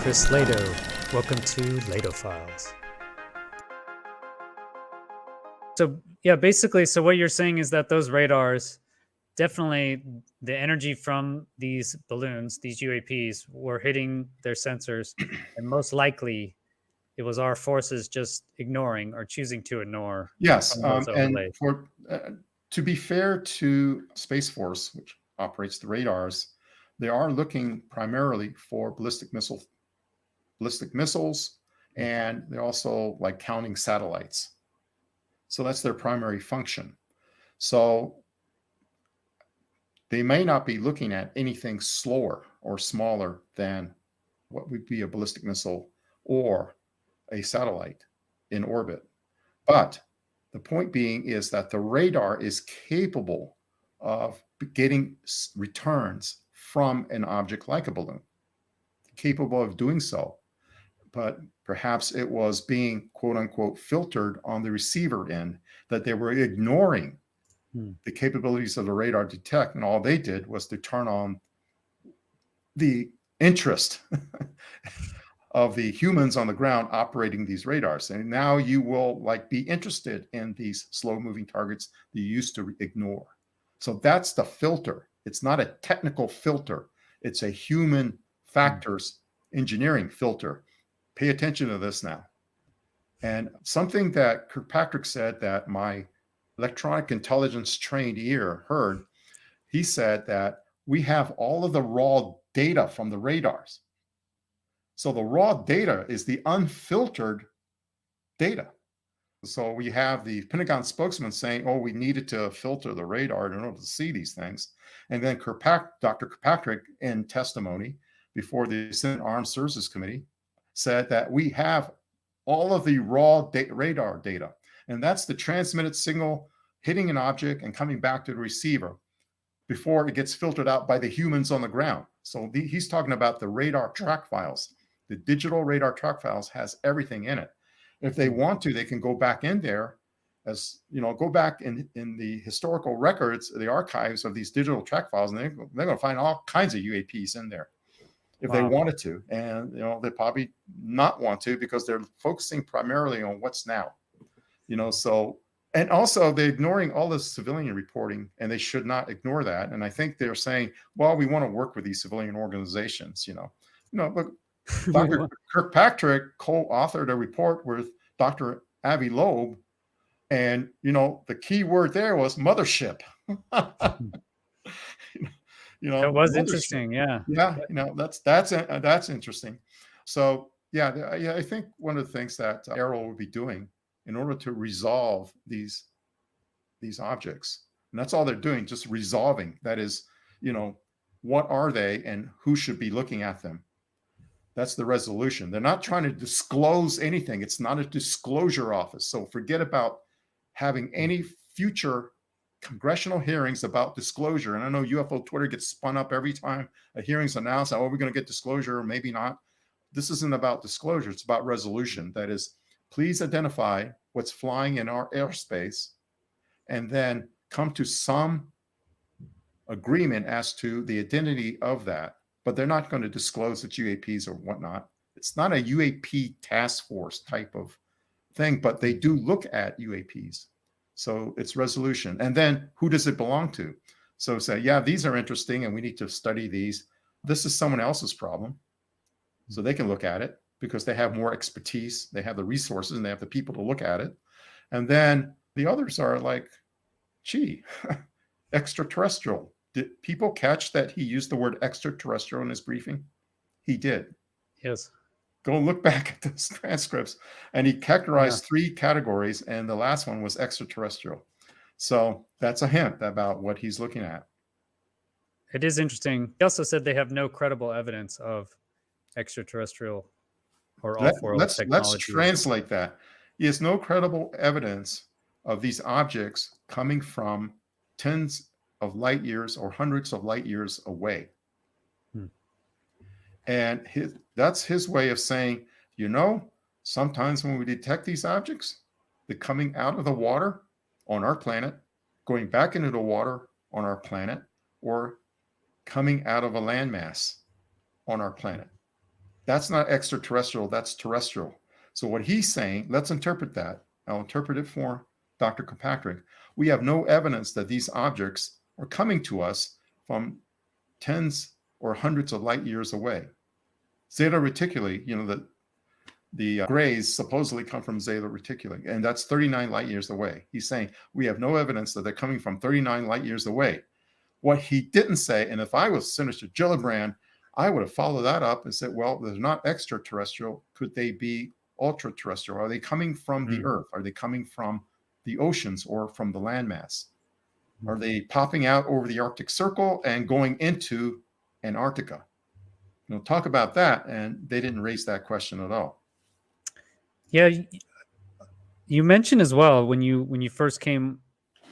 Chris Lado. Welcome to Lado Files. So yeah, basically, so what you're saying is that those radars, definitely the energy from these balloons, these UAPs, were hitting their sensors, and most likely it was our forces just ignoring or choosing to ignore Yes, some of those and overlays. to be fair to Space Force, which operates the radars, they are looking primarily for ballistic missiles, and they're also like counting satellites. So that's their primary function. So they may not be looking at anything slower or smaller than what would be a ballistic missile or a satellite in orbit. But the point being is that the radar is capable of getting returns from an object like a balloon, capable of doing so. But perhaps it was being quote unquote filtered on the receiver end, that they were ignoring the capabilities of the radar detect. And all they did was to turn on the interest of the humans on the ground operating these radars. And now you will be interested in these slow moving targets that you used to ignore. So that's the filter. It's not a technical filter. It's a human factors engineering filter. Pay attention to this now. And something that Kirkpatrick said that my electronic intelligence trained ear heard, he said that we have all of the raw data from the radars. So the raw data is the unfiltered data. So we have the Pentagon spokesman saying, oh, we needed to filter the radar in order to see these things. And then Dr. Kirkpatrick, in testimony before the Senate Armed Services Committee, said that we have all of the raw radar data. And that's the transmitted signal hitting an object and coming back to the receiver before it gets filtered out by the humans on the ground. So he's talking about the radar track files. The digital radar track files has everything in it. If they want to, they can go back in there, as go back in the historical records, the archives of these digital track files, and they're going to find all kinds of UAPs in there if they wanted to. And they probably not want to, because they're focusing primarily on what's now. So, and also they're ignoring all this civilian reporting, and they should not ignore that. And I think they're saying, well, we want to work with these civilian organizations. Look, Dr. Kirkpatrick co-authored a report with Dr. Avi Loeb, and the key word there was mothership. That was mothership. interesting. Yeah. That's interesting. So I think one of the things that Aero will be doing in order to resolve these objects, and that's all they're doing, just resolving. That is, what are they and who should be looking at them? That's the resolution. They're not trying to disclose anything. It's not a disclosure office. So forget about having any future congressional hearings about disclosure. And I know UFO Twitter gets spun up every time a hearing's announced. Oh, we're going to get disclosure, or maybe not. This isn't about disclosure. It's about resolution. That is, please identify what's flying in our airspace, and then come to some agreement as to the identity of that. But they're not going to disclose it's UAPs or whatnot. It's not a UAP task force type of thing, but they do look at UAPs. So it's resolution. And then who does it belong to? So say, yeah, these are interesting and we need to study these. This is someone else's problem. So they can look at it because they have more expertise. They have the resources and they have the people to look at it. And then the others are like, gee, extraterrestrial. Did people catch that he used the word extraterrestrial in his briefing? He did. Yes. Go look back at those transcripts. And he categorized 3 categories, and the last one was extraterrestrial. So that's a hint about what he's looking at. It is interesting. He also said they have no credible evidence of extraterrestrial or off-world technology. Let's translate that. He has no credible evidence of these objects coming from tens of light years or hundreds of light years away. And that's his way of saying, sometimes when we detect these objects, they're coming out of the water on our planet, going back into the water on our planet, or coming out of a landmass on our planet. That's not extraterrestrial, that's terrestrial. So what he's saying, let's interpret that. I'll interpret it for Dr. Kirkpatrick. We have no evidence that these objects are coming to us from tens or hundreds of light years away. Zeta Reticuli, the grays supposedly come from Zeta Reticuli, and that's 39 light years away. He's saying we have no evidence that they're coming from 39 light years away. What he didn't say, and if I was Senator Gillibrand, I would have followed that up and said, well, they're not extraterrestrial. Could they be ultra-terrestrial? Are they coming from the Earth? Are they coming from the oceans or from the landmass? Are they popping out over the Arctic Circle and going into Antarctica? Talk about that, and they didn't raise that question at all. Yeah, you mentioned as well when you first came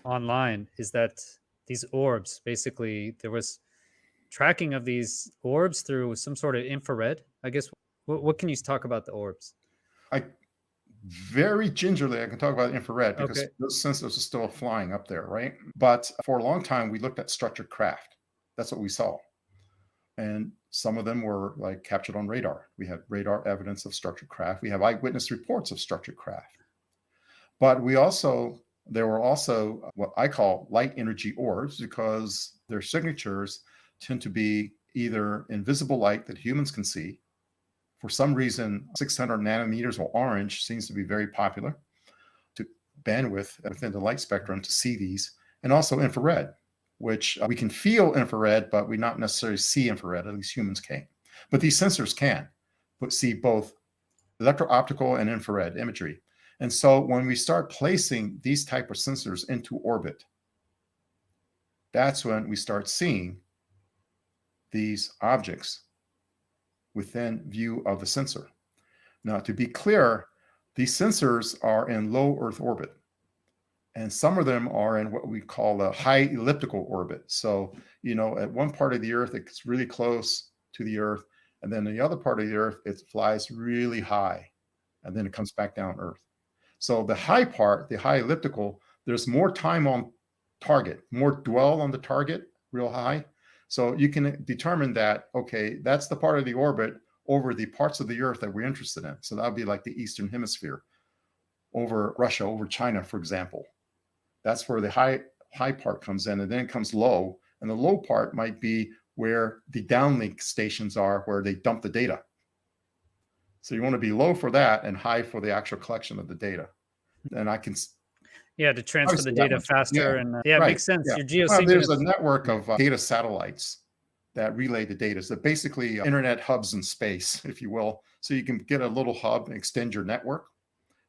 online is that these orbs, basically there was tracking of these orbs through some sort of infrared. I guess what can you talk about the orbs? Very gingerly, I can talk about infrared because those sensors are still flying up there, right? But for a long time, we looked at structured craft. That's what we saw. And some of them were like captured on radar. We had radar evidence of structured craft. We have eyewitness reports of structured craft. But there were also what I call light energy orbs because their signatures tend to be either invisible light that humans can see. For some reason, 600 nanometers or orange seems to be very popular to bandwidth within the light spectrum to see these, and also infrared, which we can feel infrared, but we not necessarily see infrared, at least humans can't. But these sensors can see both electro-optical and infrared imagery. And so when we start placing these type of sensors into orbit, that's when we start seeing these objects within view of the sensor. Now, to be clear, these sensors are in low Earth orbit, and some of them are in what we call a high elliptical orbit. So, at one part of the Earth, it's really close to the Earth, and then the other part of the Earth, it flies really high, and then it comes back down Earth. So the high part, the high elliptical, there's more time on target, more dwell on the target, real high. So you can determine that, okay, that's the part of the orbit over the parts of the Earth that we're interested in. So that would be like the Eastern Hemisphere, over Russia, over China, for example. That's where the high part comes in, and then it comes low. And the low part might be where the downlink stations are, where they dump the data. So you want to be low for that and high for the actual collection of the data. And I can... Yeah, to transfer the data faster. And it makes sense. Yeah. Your geosynchronous... Well, there's a network of data satellites that relay the data. So basically internet hubs in space, if you will. So you can get a little hub and extend your network,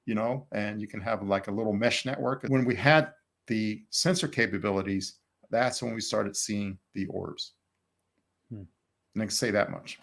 and you can have like a little mesh network. When we had the sensor capabilities, that's when we started seeing the orbs. And I can say that much.